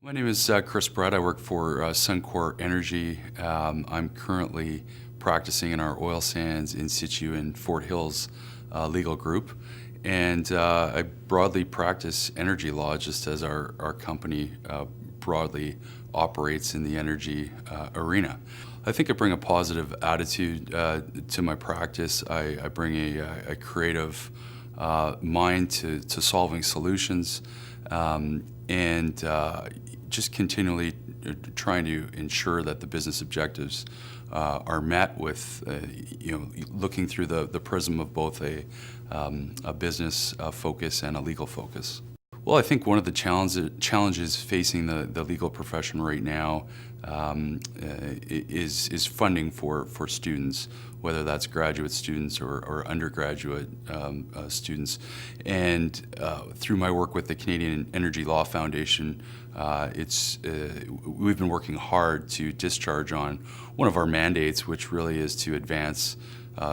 My name is Chris Brett. I work for Suncor Energy. I'm currently practicing in our oil sands in situ in Fort Hills legal group. And I broadly practice energy law just as our company broadly operates in the energy arena. I think I bring a positive attitude to my practice. I bring a creative mind to solving solutions. And just continually trying to ensure that the business objectives are met with, looking through the prism of both a business focus and a legal focus. Well, I think one of the challenges facing the legal profession right now is funding for students, whether that's graduate students or undergraduate students. And through my work with the Canadian Energy Law Foundation, we've been working hard to discharge on one of our mandates, which really is to advance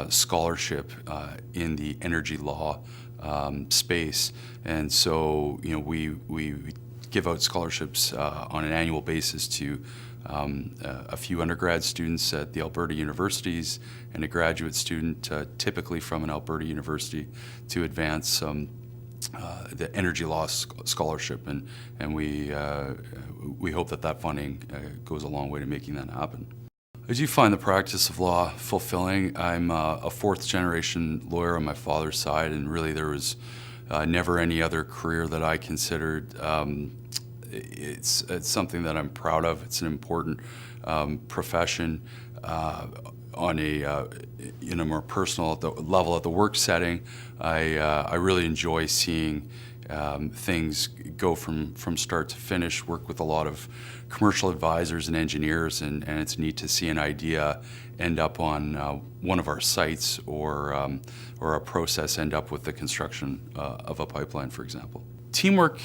scholarship in the energy law space. And so, we give out scholarships on an annual basis to a few undergrad students at the Alberta universities and a graduate student, typically from an Alberta university, to advance the energy law scholarship, and we hope that funding goes a long way to making that happen. I do find the practice of law fulfilling. I'm a fourth generation lawyer on my father's side, and really there was never any other career that I considered. It's something that I'm proud of. It's an important profession. On a more personal level, at the work setting, I really enjoy seeing things go from start to finish. Work with a lot of commercial advisors and engineers, and it's neat to see an idea end up on one of our sites, or a process end up with the construction of a pipeline, for example. Teamwork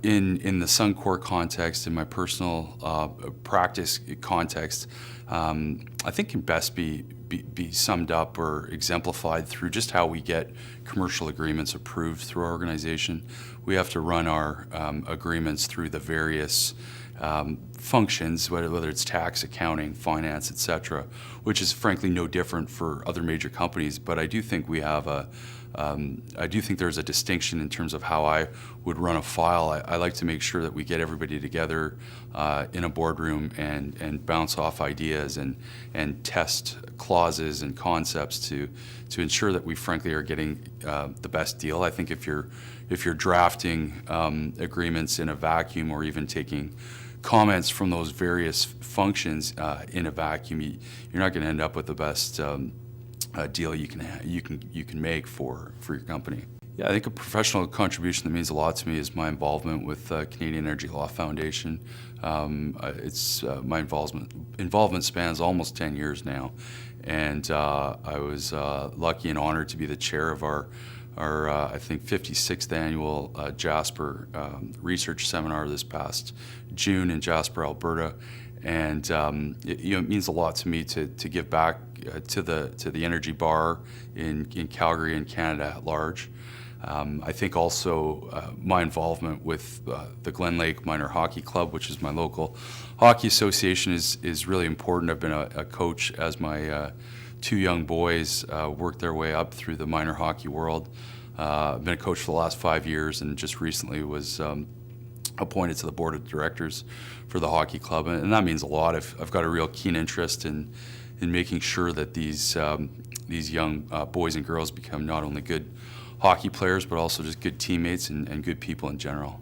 in the Suncor context, in my personal practice context, I think can best be summed up or exemplified through just how we get commercial agreements approved through our organization. We have to run our agreements through the various functions, whether it's tax, accounting, finance, etc., which is frankly no different for other major companies. But I do think we have I do think there's a distinction in terms of how I would run a file. I like to make sure that we get everybody together in a boardroom and bounce off ideas and test clauses and concepts to ensure that we frankly are getting the best deal. I think if you're drafting agreements in a vacuum, or even taking comments from those various functions in a vacuum, you're not going to end up with the best deal you can make for your company. Yeah, I think a professional contribution that means a lot to me is my involvement with Canadian Energy Law Foundation. My involvement spans almost 10 years now, and I was lucky and honored to be the chair of our I think 56th annual Jasper research seminar this past June in Jasper, Alberta. And it means a lot to me to give back to the energy bar in Calgary and Canada at large. I think also my involvement with the Glen Lake Minor Hockey Club, which is my local hockey association, is really important. I've been a coach as my two young boys worked their way up through the minor hockey world. I've been a coach for the last 5 years, and just recently was appointed to the board of directors for the hockey club, and that means a lot. I've got a real keen interest in making sure that these young boys and girls become not only good hockey players, but also just good teammates and good people in general.